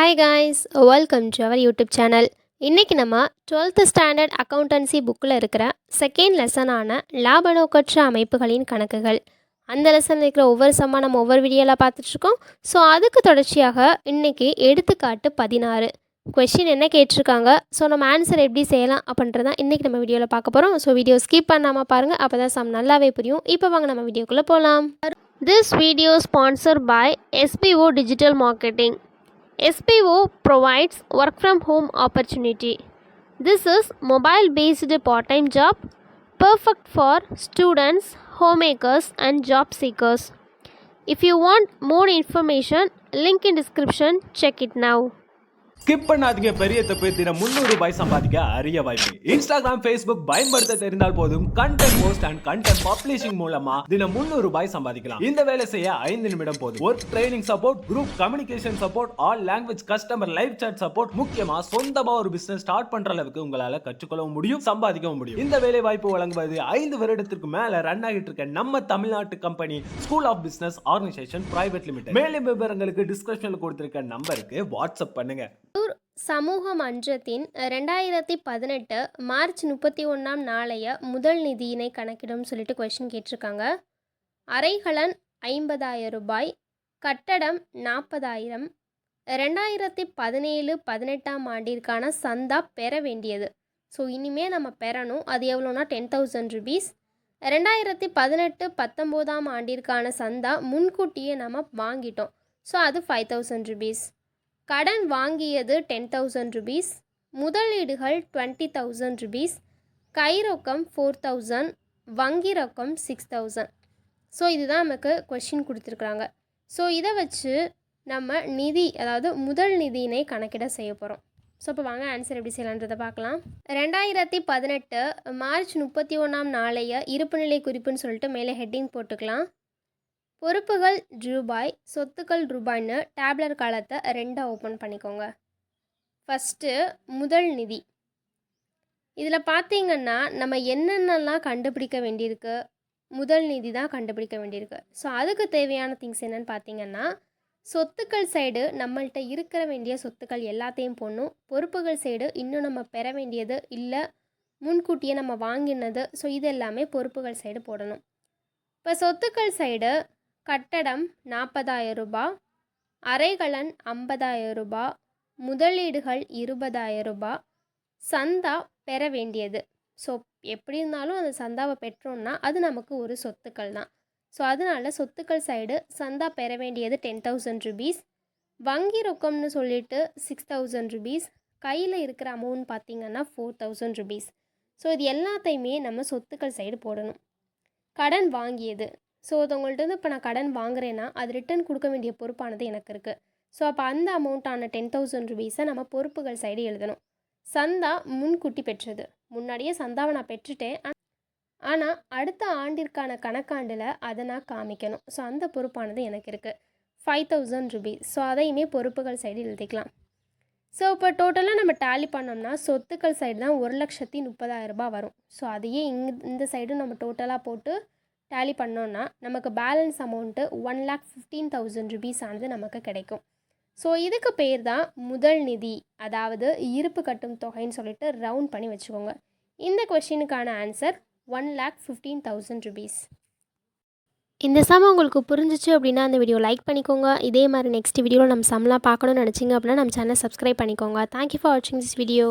Hi guys, welcome to our YouTube channel. இன்னைக்கு நம்ம 12th standard accountancy புக்கில் இருக்கிற செகண்ட் லெசனான லாப நோக்கற்ற அமைப்புகளின் கணக்குகள் அந்த லெசனில் இருக்கிற ஒவ்வொரு சம்மா நம்ம ஒவ்வொரு வீடியோவில் பார்த்துட்ருக்கோம். ஸோ அதுக்கு தொடர்ச்சியாக இன்றைக்கி எடுத்துக்காட்டு 16 கொஷின் என்ன கேட்டிருக்காங்க, ஸோ நம்ம ஆன்சர் எப்படி செய்யலாம் அப்படின்றதான் இன்றைக்கி நம்ம வீடியோவில் பார்க்க போகிறோம். ஸோ வீடியோ ஸ்கிப் பண்ணாமல் பாருங்கள், அப்போ தான் சம் நல்லாவே புரியும். இப்போ வாங்க நம்ம வீடியோக்குள்ளே போகலாம். This video sponsored by SBO Digital Marketing. SBO provides work from home opportunity. This is mobile based part-time job perfect for students, homemakers and job seekers. If you want more information, link in description, check it now. Skip பண்ணாதீங்க, பெரிய தப்பு. தினம் 300 ரூபாய் சம்பாதிக்க அரிய வாய்ப்பு. Instagram, Facebook பயன்படுத்த தெரிந்தால் போதும் content post and content publishing மூலமா தினம் 300 ரூபாய் சம்பாதிக்கலாம். இந்த வேலை செய்ய 5 நிமிடம் போதும். Work training support, group communication support, all language customer live chat support, முக்கியமா சொந்தமா ஒரு பிசினஸ் ஸ்டார்ட் பண்ற அளவுக்கு உங்களால கற்றுக்கொள்ளவும் முடியும், சம்பாதிக்கவும் முடியும். இந்த வேலை வாய்ப்பு வழங்குவது 5 வருடத்திற்கு மேல ரன் ஆகிட்டு இருக்க நம்ம தமிழ்நாட்டு company school of business organisation private limited. மேலும் விவரங்களுக்கு டிஸ்கிரிப்ஷன்ல கொடுத்திருக்க நம்பருக்கு வாட்ஸ்அப் பண்ணுங்க. சமூக மன்றத்தின் 2018 மார்ச் 31 நாளைய முதல் நிதியினை கணக்கிடும் சொல்லிட்டு கொஸ்டின் கேட்டிருக்காங்க. அறைகலன் 50,000 ரூபாய், கட்டடம் 40,000, 2017-18 ஆண்டிற்கான சந்தா பெற வேண்டியது. ஸோ இனிமேல் நம்ம பெறணும், அது எவ்வளோனா 10,000 ருபீஸ். 2018-19 ஆண்டிற்கான சந்தா முன்கூட்டியே நம்ம வாங்கிட்டோம், ஸோ அது 5,000 ருபீஸ். கடன் வாங்கியது 10,000 ருபீஸ், முதலீடுகள் 20,000 ருபீஸ், கை ரொக்கம் 4,000, வங்கி ரொக்கம் 6,000. ஸோ இதுதான் நமக்கு கொஷின் கொடுத்துருக்குறாங்க. ஸோ இதை வச்சு நம்ம நிதி, அதாவது முதல் நிதியினை கணக்கிட செய்ய போகிறோம். ஸோ இப்போ வாங்க ஆன்சர் எப்படி செய்யலான்றதை பார்க்கலாம். 2018 மார்ச் 31 நாளைய இருப்புநிலை குறிப்புன்னு சொல்லிட்டு மேலே ஹெட்டிங் போட்டுக்கலாம். பொறுப்புகள் ரூபாய், சொத்துக்கள் ரூபாய்னு டேப்லர் காலத்தை 2 ஓப்பன் பண்ணிக்கோங்க. ஃபஸ்ட்டு முதல் நிதி. இதில் பார்த்தீங்கன்னா நம்ம என்னென்னலாம் கண்டுபிடிக்க வேண்டியிருக்கு, முதல் நிதி தான் கண்டுபிடிக்க வேண்டியிருக்கு. ஸோ அதுக்கு தேவையான திங்ஸ் என்னென்னு பார்த்தீங்கன்னா, சொத்துக்கள் சைடு நம்மள்கிட்ட இருக்கிற வேண்டிய சொத்துக்கள் எல்லாத்தையும் போடணும். பொறுப்புகள் சைடு இன்னும் நம்ம பெற வேண்டியது இல்லை, முன்கூட்டியே நம்ம வாங்கினது, ஸோ இது எல்லாமே பொறுப்புகள் சைடு போடணும். இப்போ சொத்துக்கள் சைடு கட்டடம் 40,000 ரூபாய், அறைகலன் 50,000 ரூபாய், முதலீடுகள் 20,000 ரூபாய், சந்தா பெற வேண்டியது. ஸோ எப்படி இருந்தாலும் அந்த சந்தாவை பெற்றோம்னா அது நமக்கு ஒரு சொத்துக்கள் தான். ஸோ அதனால் சொத்துக்கள் சைடு சந்தா பெற வேண்டியது 10,000 ருபீஸ், வங்கி ரொக்கம்னு சொல்லிட்டு 6,000 ருபீஸ், கையில் இருக்கிற அமௌண்ட் பார்த்திங்கன்னா 4,000 ருபீஸ். ஸோ இது எல்லாத்தையுமே நம்ம சொத்துக்கள் சைடு போடணும். கடன் வாங்கியது, ஸோ உங்கள்கிட்ட இப்போ நான் கடன் வாங்குறேன்னா அது ரிட்டர்ன் கொடுக்க வேண்டிய பொறுப்பானது எனக்கு இருக்குது. ஸோ அப்போ அந்த அமௌண்ட்டான 10,000 ருபீஸை நம்ம பொறுப்புகள் சைடு எழுதணும். சந்தா முன்கூட்டி பெற்றது, முன்னாடியே சந்தாவை நான் பெற்றுட்டேன், ஆனால் அடுத்த ஆண்டிற்கான கணக்காண்டில் அதை நான் காமிக்கணும். ஸோ அந்த பொறுப்பானது எனக்கு இருக்குது 5,000 ருபீஸ். ஸோ அதையுமே பொறுப்புகள் சைடு எழுதிக்கலாம். ஸோ இப்போ டோட்டலாக நம்ம டேலி பண்ணோம்னா சொத்துக்கள் சைடு தான் 1,30,000 ரூபாய் வரும். ஸோ அதையே இந்த சைடு நம்ம டோட்டலாக போட்டு டேலி பண்ணோன்னா நமக்கு பேலன்ஸ் அமௌண்ட்டு 1,15,000 ருபீஸ் ஆனது நமக்கு கிடைக்கும். ஸோ இதுக்கு பேர் தான் முதல் நிதி, அதாவது இருப்பு கட்டும் தொகைன்னு சொல்லிட்டு ரவுண்ட் பண்ணி வச்சுக்கோங்க. இந்த கொஷினுக்கான ஆன்சர் 1,15,000 ருபீஸ். இந்த சம் உங்களுக்கு புரிஞ்சிச்சு அப்படின்னா அந்த வீடியோ லைக் பண்ணிக்கோங்க. இதே மாதிரி நெக்ஸ்ட் வீடியோவில் நம்ம சம்லாம் பார்க்கணும்னு நினச்சிங்க அப்படின்னா நம்ம சேனல் சப்ஸ்கிரைப் பண்ணிக்கோங்க. தேங்க்யூ ஃபார் வாட்சிங் திஸ் வீடியோ.